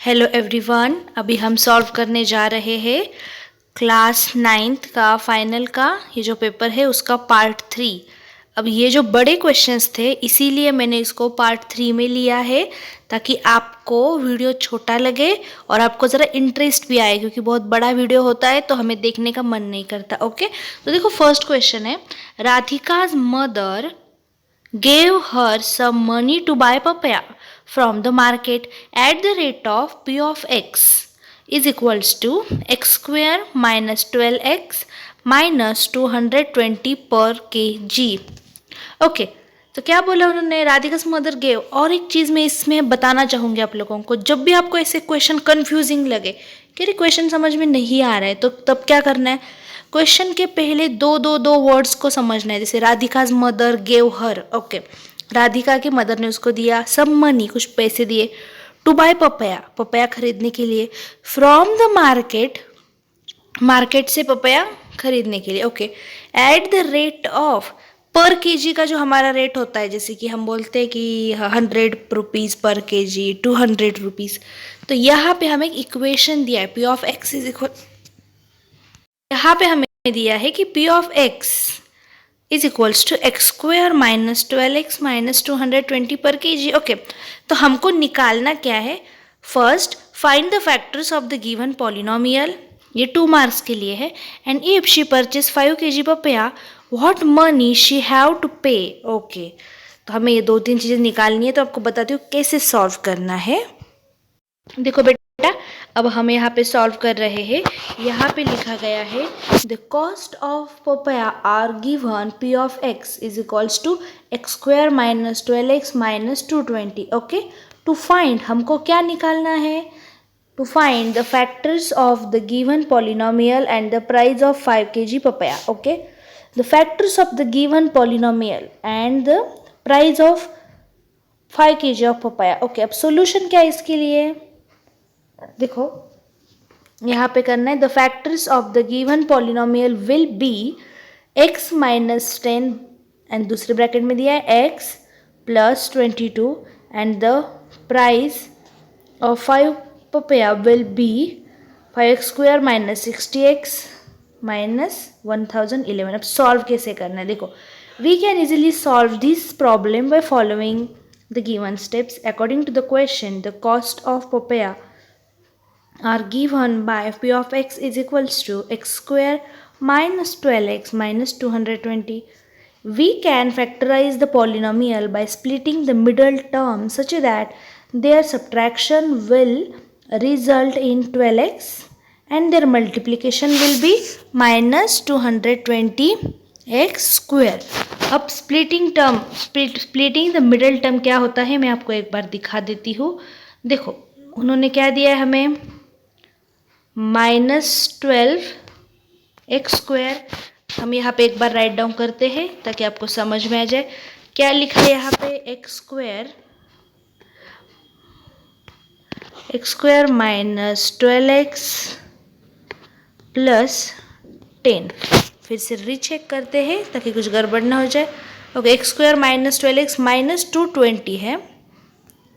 Hello everyone, अभी हम solve करने जा रहे हैं क्लास 9th का फाइनल का ये जो पेपर है उसका पार्ट 3। अब ये जो बड़े क्वेश्चंस थे इसीलिए मैंने इसको पार्ट 3 में लिया है ताकि आपको वीडियो छोटा लगे और आपको ज़रा इंटरेस्ट भी आए, क्योंकि बहुत बड़ा वीडियो होता है तो हमें देखने का मन नहीं करता। ओके, तो देखो फर्स्ट क्वेश्चन है, राधिका's mother gave her some money to buy papaya from the market at the rate of p of x is equals to x square minus 12x minus 220 per kg। Okay, तो क्या बोला उन्होंने, राधिका's mother gave. और एक चीज़ मैं इसमें बताना चाहूँगी आप लोगों को, जब भी आपको ऐसे क्वेश्चन कंफ्यूजिंग लगे कि अरे क्वेश्चन समझ में नहीं आ रहा है, तो तब क्या करना है, क्वेश्चन के पहले दो वर्ड्स को समझना है। जैसे Radhika's mother gave her, okay, Radhika की मदर ने उसको दिया सम मनी, कुछ पैसे दिए, टू बाय पपया, पपया खरीदने के लिए, फ्रॉम द मार्केट, मार्केट से पपया खरीदने के लिए, okay, at the rate of पर केजी का जो हमारा रेट होता है, जैसे कि हम बोलते हैं कि 100 रुपीज़ पर केजी, 200 रुपीज़। तो यहाँ पे हमें एक इक्वेशन दिया है, P of X is equal, यहाँ पे हमें दिया है कि P of X is equals to X square minus 12x minus 220 पर केजी। ओके, तो हमको निकालना क्या है, first find the factors of the given polynomial, ये 2 मार्क्स के लिए है, and if she purchase 5 kg papaya what money she have to pay. Okay, तो हमें ये 2-3 चीज़ें निकालनी है, तो आपको बताती हूँ कैसे सॉल्व करना है। देखो बेटा, अब हम यहाँ पे सॉल्व कर रहे हैं। यहाँ पे लिखा गया है the cost of papaya are given P of X is equals to X square minus 12x minus 220। Okay, to find, हमको क्या निकालना है, to find the factors of the given polynomial and the price of 5 kg papaya. Okay, the factors of the given polynomial and the price of 5 kg of papaya. Okay, अब solution क्या है इसके लिए, देखो यहाँ पे करना है, the factors of the given polynomial will be x minus 10 and दूसरे ब्रैकेट में दिया है x plus 22 and the price of 5 papaya will be 5x square minus 60x minus 1011। अब सॉल्व कैसे करना है, देखो we can easily solve this problem by following the given steps according to the question. The cost of papaya are given by p of x is equals to x square minus 12x minus 220. We can factorize the polynomial by splitting the middle term such that their subtraction will result in 12x and their multiplication will be minus 220x square. अब splitting term, splitting the middle term क्या होता है मैं आपको एक बार दिखा देती हूँ। देखो उन्होंने क्या दिया है हमें, -12x स्क्वायर, हम यहाँ पे एक बार राइट डाउन करते हैं ताकि आपको समझ में आ जाए क्या लिखा है यहाँ पे, x square minus 12x plus 10। फिर से रीचेक करते हैं ताकि कुछ गड़बड़ ना हो जाए। Okay, x square minus 12x minus 220 है,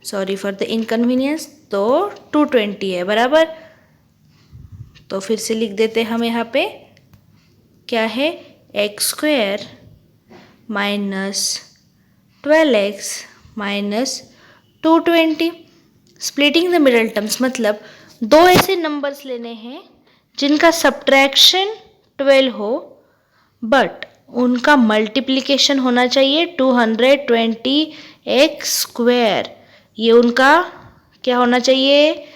सॉरी फॉर द इनकन्वीनियंस, तो 220 है बराबर। तो फिर से लिख देते हैं हम यहाँ पे क्या है, x square minus 12x minus 220। Splitting the middle terms मतलब दो ऐसे नंबर्स लेने हैं जिनका सब्ट्रैक्शन 12 हो बट उनका मल्टीप्लिकेशन होना चाहिए 220x स्क्वायर, ये उनका क्या होना चाहिए,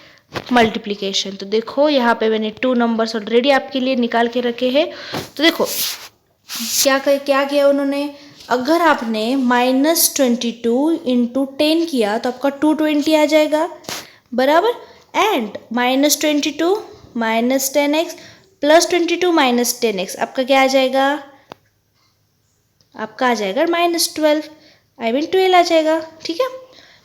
मल्टीप्लिकेशन। तो देखो यहाँ पे मैंने 2 नंबर्स ऑलरेडी आपके लिए निकाल के रखे हैं। तो देखो क्या किया उन्होंने, अगर आपने -22 इंटू 10 किया तो आपका 220 आ जाएगा बराबर, and -22 minus 10x plus 22 minus 10x आपका क्या आ जाएगा, आपका आ जाएगा -12, आई मीन 12 आ जाएगा, ठीक है।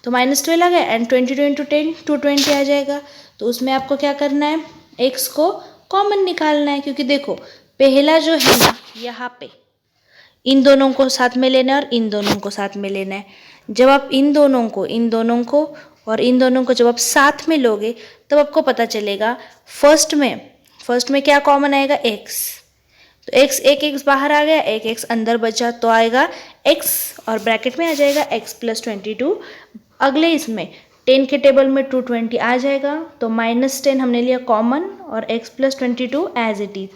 तो -12 आ गया एंड 22 इंटू 10 220 आ जाएगा। तो उसमें आपको क्या करना है, x को कॉमन निकालना है, क्योंकि देखो पहला जो है ना यहाँ पे इन दोनों को साथ में लेना है और इन दोनों को साथ में लेना है। जब आप इन दोनों को और इन दोनों को जब आप साथ में लोगे तब आपको पता चलेगा फर्स्ट में क्या कॉमन आएगा, x। तो x, एक x बाहर आ गया, एक x अंदर बचा तो आएगा x और ब्रैकेट में आ जाएगा x प्लस 22। अगले इसमें 10 के टेबल में 220 आ जाएगा तो -10 हमने लिया कॉमन और x plus 22 as it is.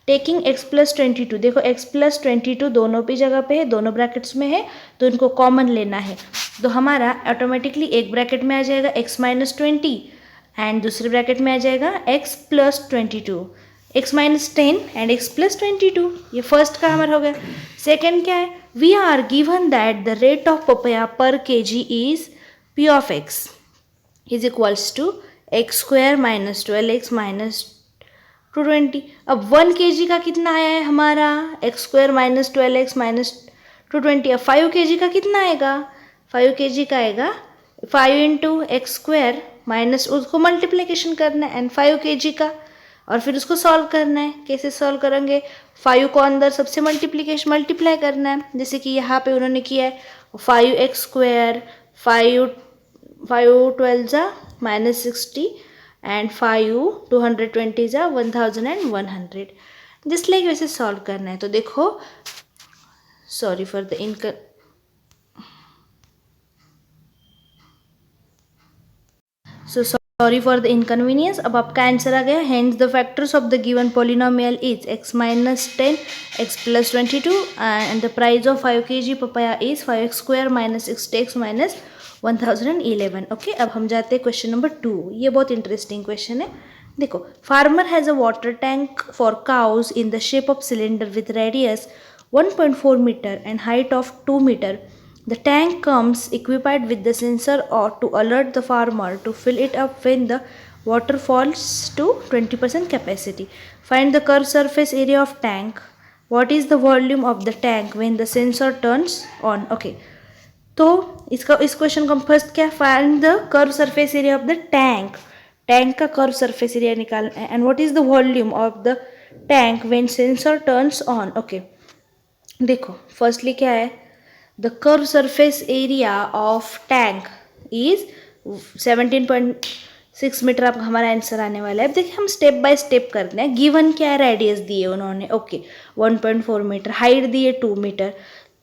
Taking x plus 22, देखो x प्लस 22 दोनों भी जगह पे है, दोनों ब्रैकेट्स में है, तो इनको कॉमन लेना है। तो हमारा ऑटोमेटिकली एक ब्रैकेट में आ जाएगा x माइनस 20 एंड दूसरे ब्रैकेट में आ जाएगा x plus 22, x minus 10 and x plus 22। ये फर्स्ट का हमारा हो गया। सेकेंड क्या है, we are given that the rate of papaya per kg is p of x is equals to X square minus 12x minus 220। अब 1 kg का कितना आया है हमारा, x square minus 12x minus 220। अब 5 kg का कितना आएगा, 5 kg का आएगा 5 इंटू एक्स स्क्वायर माइनस, उसको मल्टीप्लिकेशन करना है एंड 5 kg का, और फिर उसको सॉल्व करना है। कैसे सॉल्व करेंगे, 5 को अंदर सबसे मल्टीप्लाई करना है, जैसे कि यहाँ पे उन्होंने किया है 5x स्क्वायर 5 12 जा माइनस 60 एंड 5 220 जा 1100, जिस लाइक वैसे सॉल्व करना है। तो देखो, sorry for the sorry for the inconvenience. अब आपका आंसर आ गया। Hence the factors of the given polynomial is x minus 10 x plus 22 and the price of 5 kg papaya is 5x square minus 60x minus 1011। Okay, अब हम जाते हैं question number 2। ये बहुत interesting question है। देखो, farmer has a water tank for cows in the shape of cylinder with radius 1.4 metre and height of 2 metre. The tank comes equipped with the sensor or to alert the farmer to fill it up when the water falls to 20% capacity. Find the curved surface area of tank. What is the volume of the tank when the sensor turns on? Okay. तो इस question को हम first क्या, find the curve surface area of the tank. Tank का curve surface area निकालना है and what is the volume of the tank when sensor turns on. Okay, देखो firstly क्या है, the curve surface area of tank is 17.6 metre. आपका हमारा answer आने वाला है। अब देखिए हम स्टेप बाय स्टेप करते हैं। गिवन क्या है, रेडियस दिए उन्होंने, ओके 1.4 मीटर, हाइट दिए 2 मीटर।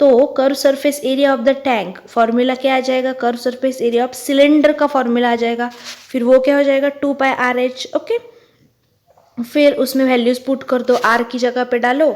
तो curve surface area of the tank formula क्या आ जाएगा, curve surface area of cylinder का फॉर्मूला आ जाएगा, फिर वो क्या हो जाएगा 2πRH। ओके, फिर उसमें वैल्यूज पुट कर दो, r की जगह पे डालो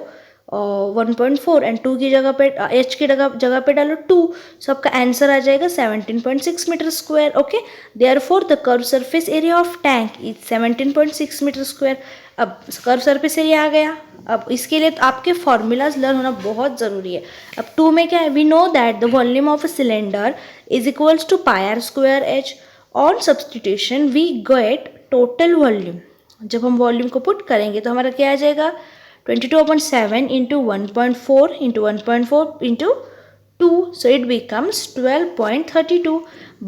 1.4 एंड 2 की जगह पे, h की जगह पे डालो 2, सो आपका आंसर आ जाएगा 17.6 metre square. Okay, therefore the curve surface area of tank is 17.6 metre square. अब कर्व सरफेस एरिया आ गया। अब इसके लिए तो आपके फॉर्मूलाज लर्न होना बहुत ज़रूरी है। अब 2 में क्या है, we know that the volume of a cylinder is equals to πr square h। On substitution we get total volume. जब हम वॉल्यूम को पुट करेंगे तो हमारा क्या आ जाएगा, 22/7 into 1.4 into 1.4 into 2, so it becomes 12.32.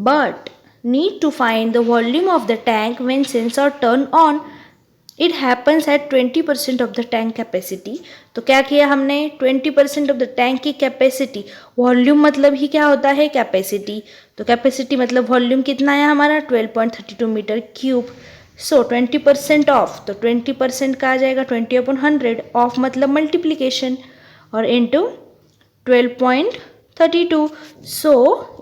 But need to find the volume of the tank when sensor turn on. It happens at 20% of the tank capacity. तो क्या किया हमने, 20% of the tank की कैपेसिटी, वॉल्यूम मतलब ही क्या होता है capacity, तो कैपेसिटी मतलब वॉल्यूम कितना आया हमारा 12.32 मीटर क्यूब। सो 20% ऑफ, तो 20% का आ जाएगा 20/100, ऑफ मतलब मल्टीप्लीकेशन और into 12.32, so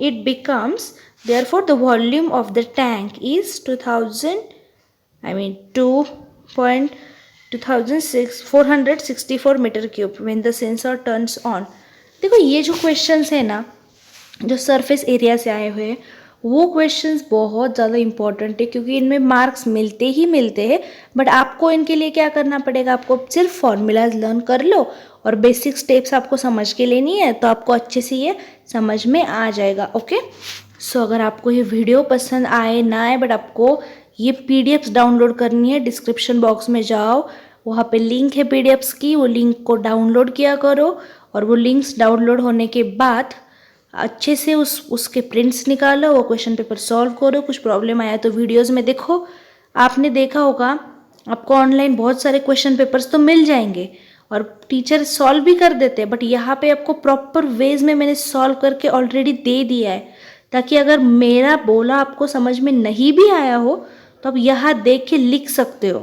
it becomes therefore the volume of the tank is 464 metre cube when the sensor turns on. देखो ये जो क्वेश्चंस है ना, जो सरफेस एरिया से आए हुए हैं, वो क्वेश्चंस बहुत ज़्यादा इंपॉर्टेंट है क्योंकि इनमें मार्क्स मिलते ही मिलते हैं। बट आपको इनके लिए क्या करना पड़ेगा, आपको सिर्फ फॉर्मूलाज लर्न कर लो और बेसिक स्टेप्स आपको समझ के लेनी है, तो आपको अच्छे से ये समझ में आ जाएगा। ओके, सो अगर आपको ये वीडियो पसंद आए ना आए, बट आपको ये पीडीएफ्स डाउनलोड करनी है, डिस्क्रिप्शन बॉक्स में जाओ, वहाँ पे लिंक है पीडीएफ्स की, वो लिंक को डाउनलोड किया करो और वो लिंक्स डाउनलोड होने के बाद अच्छे से उसके प्रिंट्स निकालो, वो क्वेश्चन पेपर सॉल्व करो। कुछ प्रॉब्लम आया तो वीडियोस में देखो। आपने देखा होगा आपको ऑनलाइन बहुत सारे क्वेश्चन पेपर्स तो मिल जाएंगे और टीचर सॉल्व भी कर देते हैं, बट यहाँ पे आपको प्रॉपर वेज में मैंने सॉल्व करके ऑलरेडी दे दिया है ताकि अगर मेरा बोला आपको समझ में नहीं भी आया हो तो आप यहाँ देख के लिख सकते हो।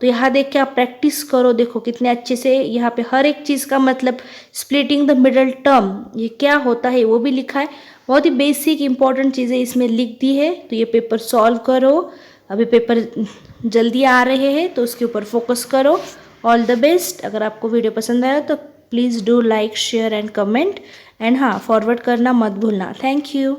तो यहाँ देख के आप प्रैक्टिस करो, देखो कितने अच्छे से यहाँ पे हर एक चीज़ का मतलब स्प्लिटिंग द मिडल टर्म ये क्या होता है वो भी लिखा है। बहुत ही बेसिक इंपॉर्टेंट चीज़ें इसमें लिख दी है। तो ये पेपर सॉल्व करो, अभी पेपर जल्दी आ रहे हैं तो उसके ऊपर फोकस करो। All the best. अगर आपको वीडियो पसंद आया तो please do like share and comment, and हाँ फॉरवर्ड करना मत भूलना। Thank you.